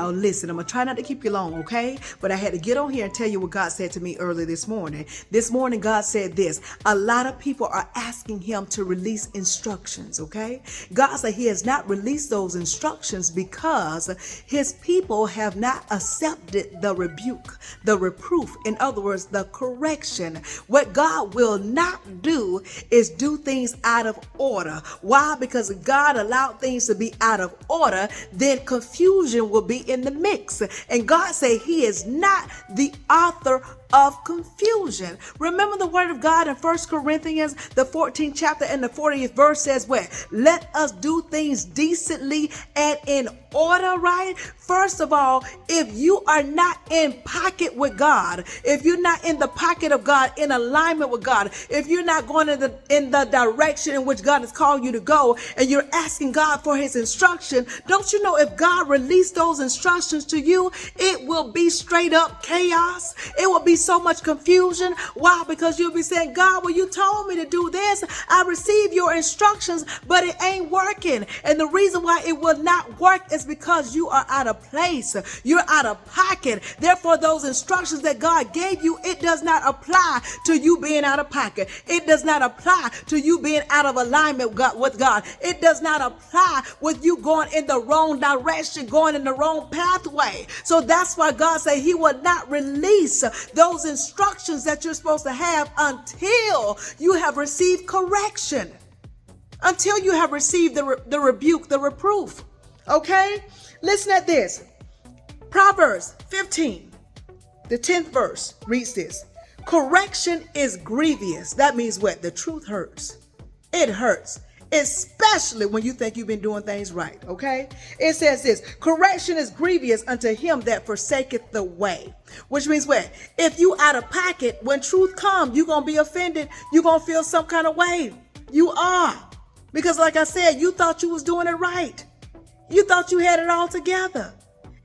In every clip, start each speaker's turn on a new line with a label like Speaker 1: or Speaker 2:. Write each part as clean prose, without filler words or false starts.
Speaker 1: Oh, listen, I'm going to try not to keep you long, okay? But I had to get on here and tell you what God said to me early this morning. This morning, God said this. A lot of people are asking him to release instructions, okay? God said he has not released those instructions because his people have not accepted the rebuke, the reproof. In other words, the correction. What God will not do is do things out of order. Why? Because if God allowed things to be out of order, then confusion will be in the mix. And God said he is not the author of confusion. Remember the word of God in 1 Corinthians, the 14th chapter and the 40th verse says what? Let us do things decently and in order, right? First of all, if you are not in pocket with God, if you're not in the pocket of God, in alignment with God, if you're not going in the direction in which God has called you to go, and you're asking God for his instruction, don't you know if God released those instructions to you, it will be straight up chaos. It will be so much confusion. Why? Because you'll be saying, God, well, you told me to do this. I received your instructions, but it ain't working. And the reason why it will not work is because you are out of place. You're out of pocket. Therefore, those instructions that God gave you, it does not apply to you being out of pocket. It does not apply to you being out of alignment with God. It does not apply with you going in the wrong direction, going in the wrong pathway. So that's why God said he will not release those instructions that you're supposed to have until you have received correction, until you have received the rebuke, the reproof. Okay? Listen at this. Proverbs 15, the 10th verse reads this. Correction is grievous. That means what? The truth hurts. It hurts. Especially when you think you've been doing things right, okay? It says this, correction is grievous unto him that forsaketh the way. Which means what? If you out of pocket, when truth comes, you're going to be offended. You're going to feel some kind of way. You are. Because like I said, you thought you was doing it right. You thought you had it all together.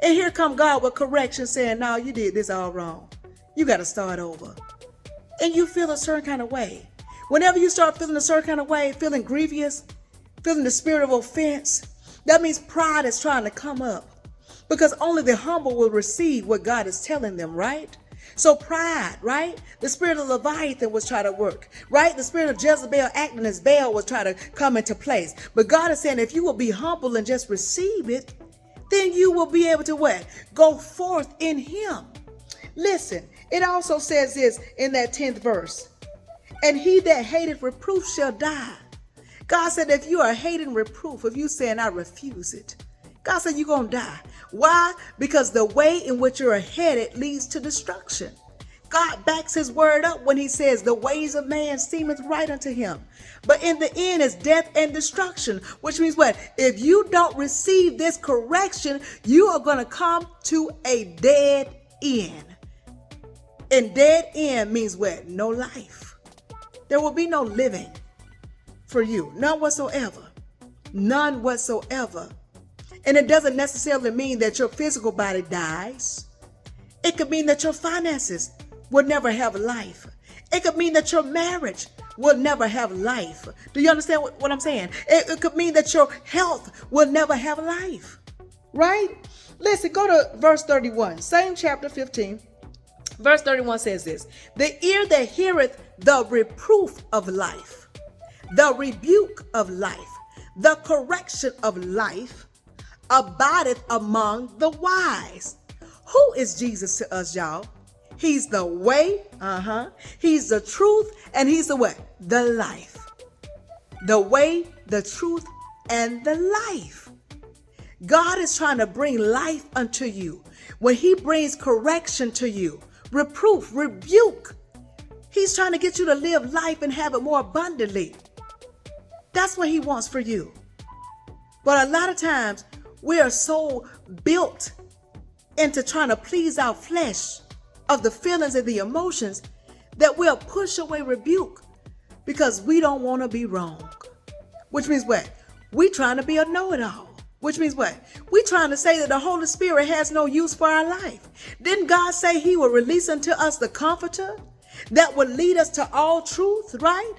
Speaker 1: And here come God with correction saying, no, you did this all wrong. You got to start over. And you feel a certain kind of way. Whenever you start feeling a certain kind of way, feeling grievous, feeling the spirit of offense, that means pride is trying to come up. Because only the humble will receive what God is telling them, right? So pride, right? The spirit of Leviathan was trying to work, right? The spirit of Jezebel acting as Baal was trying to come into place. But God is saying if you will be humble and just receive it, then you will be able to what? Go forth in him. Listen, it also says this in that 10th verse. And he that hateth reproof shall die. God said if you are hating reproof, if you saying I refuse it, God said you're going to die. Why? Because the way in which you're headed leads to destruction. God backs his word up when he says the ways of man seemeth right unto him. But in the end is death and destruction, which means what? If you don't receive this correction, you are going to come to a dead end. And dead end means what? No life. There will be no living for you. None whatsoever. None whatsoever. And it doesn't necessarily mean that your physical body dies. It could mean that your finances will never have life. It could mean that your marriage will never have life. Do you understand what I'm saying? It could mean that your health will never have life. Right? Listen, go to verse 31. Same chapter 15. Verse 31 says this. The ear that heareth the reproof of life, the rebuke of life, the correction of life, abideth among the wise. Who is Jesus to us, y'all? He's the way, he's the truth, and he's the what? The life. The way, the truth, and the life. God is trying to bring life unto you. When he brings correction to you, reproof, rebuke, he's trying to get you to live life and have it more abundantly. That's what he wants for you. But a lot of times we are so built into trying to please our flesh of the feelings and the emotions that we'll push away rebuke because we don't want to be wrong. Which means what? We trying to be a know-it-all. Which means what? We trying to say that the Holy Spirit has no use for our life. Didn't God say he will release unto us the comforter that will lead us to all truth, right?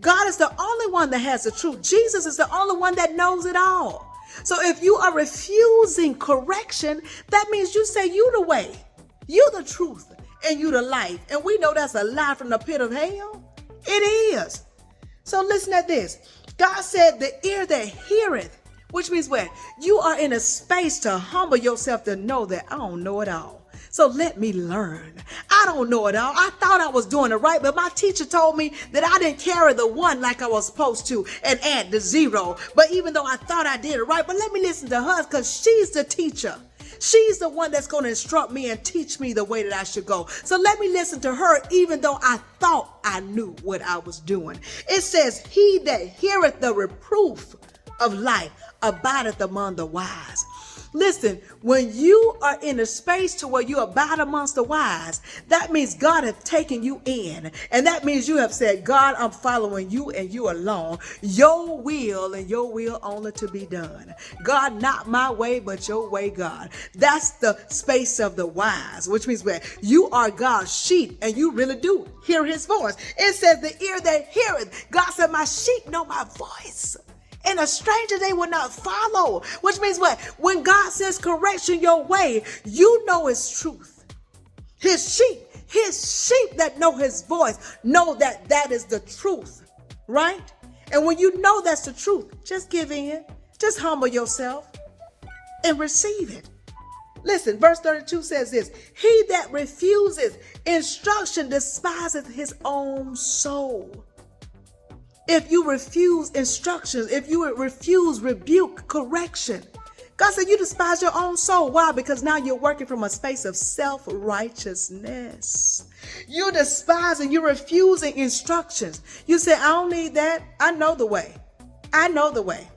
Speaker 1: God is the only one that has the truth. Jesus is the only one that knows it all. So if you are refusing correction, that means you say you the way, you the truth, and you the life. And we know that's a lie from the pit of hell. It is. So listen at this. God said the ear that heareth, which means what? You are in a space to humble yourself to know that I don't know it all. So let me learn. I don't know it all. I thought I was doing it right, but my teacher told me that I didn't carry the one like I was supposed to and add the zero. But even though I thought I did it right, but let me listen to her because she's the teacher. She's the one that's going to instruct me and teach me the way that I should go. So let me listen to her even though I thought I knew what I was doing. It says, he that heareth the reproof of life abideth among the wise. Listen, when you are in a space to where you abide amongst the wise, that means God has taken you in. And that means you have said, God, I'm following you and you alone. Your will and your will only to be done. God, not my way, but your way, God. That's the space of the wise, which means where you are God's sheep and you really do hear his voice. It says the ear that heareth. God said, my sheep know my voice. And a stranger they will not follow, which means what? When God says correction your way, you know it's truth. His sheep that know his voice, know that that is the truth, right? And when you know that's the truth, just give in, just humble yourself and receive it. Listen, verse 32 says this, he that refuses instruction despiseth his own soul. If you refuse instructions, if you refuse rebuke, correction, God said you despise your own soul. Why? Because now you're working from a space of self-righteousness. You despise and you're refusing instructions. You say, I don't need that. I know the way. I know the way.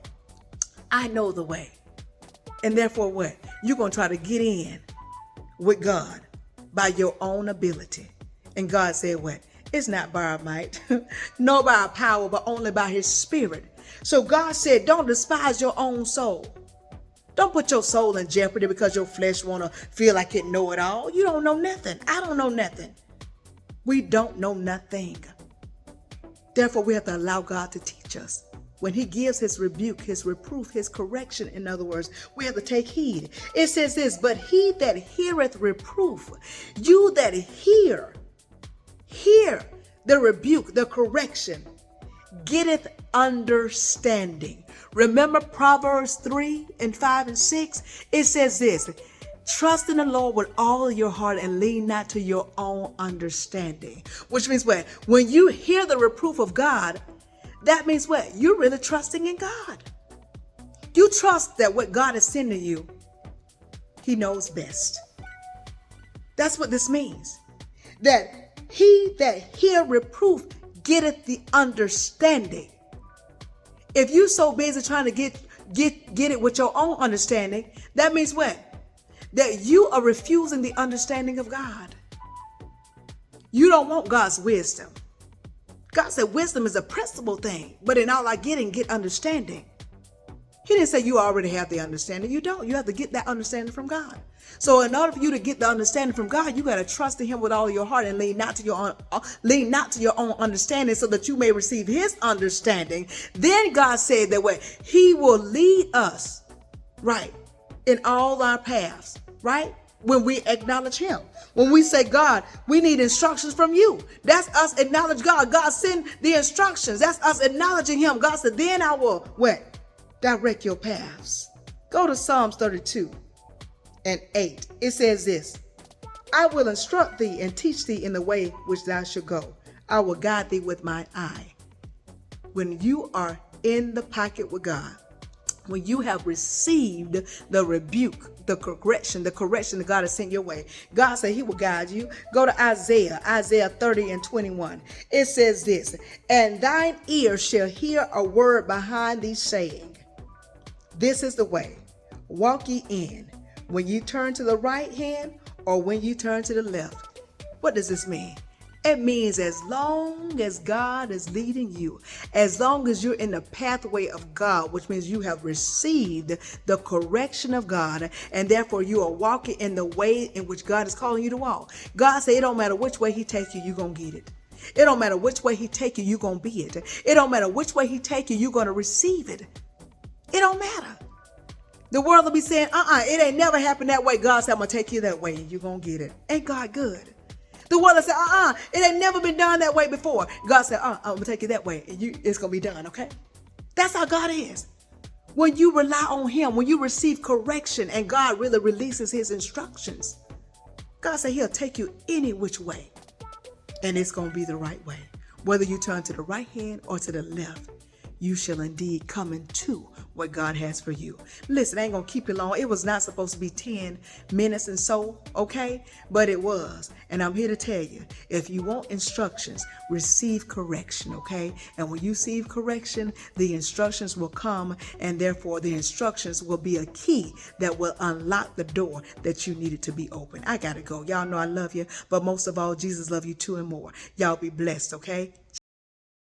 Speaker 1: I know the way. And therefore what? You're going to try to get in with God by your own ability. And God said what? It's not by our might, nor by our power, but only by his spirit. So God said, don't despise your own soul. Don't put your soul in jeopardy because your flesh want to feel like it know it all. You don't know nothing. I don't know nothing. We don't know nothing. Therefore, we have to allow God to teach us. When he gives his rebuke, his reproof, his correction, in other words, we have to take heed. It says this, but he that heareth reproof, you that hear the rebuke, the correction, getteth understanding. Remember Proverbs 3:5-6? It says this, trust in the Lord with all your heart and lean not to your own understanding. Which means what? When you hear the reproof of God, that means what? You're really trusting in God. You trust that what God is sending you, he knows best. That's what this means. That he that hear reproof getteth the understanding. If you're so busy trying to get it with your own understanding, that means what? That you are refusing the understanding of God. You don't want God's wisdom. God said wisdom is a principal thing, but in all I get understanding. He didn't say you already have the understanding. You don't. You have to get that understanding from God. So in order for you to get the understanding from God, you got to trust in him with all your heart and lean not to your own understanding so that you may receive his understanding. Then God said that way he will lead us right in all our paths, right? When we acknowledge him. When we say, God, we need instructions from you. That's us acknowledge God. God send the instructions. That's us acknowledging him. God said, then I will what? Direct your paths. Go to Psalms 32:8. It says this, I will instruct thee and teach thee in the way which thou should go. I will guide thee with my eye. When you are in the pocket with God, when you have received the rebuke, the correction that God has sent your way, God said he will guide you. Go to Isaiah 30:21. It says this, and thine ear shall hear a word behind thee saying, this is the way, walk ye in, when you turn to the right hand or when you turn to the left. What does this mean? It means as long as God is leading you, as long as you're in the pathway of God, which means you have received the correction of God, and therefore you are walking in the way in which God is calling you to walk. God said it don't matter which way he takes you, you're going to get it. It don't matter which way he take you, you're going to be it. It don't matter which way he take you, you're going to receive it. It don't matter. The world will be saying, it ain't never happened that way. God said, I'm going to take you that way and you're going to get it. Ain't God good? The world will say, it ain't never been done that way before. God said, I'm going to take you that way and it's going to be done, okay? That's how God is. When you rely on him, when you receive correction and God really releases his instructions, God said he'll take you any which way and it's going to be the right way. Whether you turn to the right hand or to the left, you shall indeed come into what God has for you. Listen, I ain't gonna keep you long. It was not supposed to be 10 minutes and so, okay? But it was. And I'm here to tell you, if you want instructions, receive correction, okay? And when you receive correction, the instructions will come, and therefore the instructions will be a key that will unlock the door that you needed to be open. I gotta go. Y'all know I love you, but most of all, Jesus loves you too and more. Y'all be blessed, okay?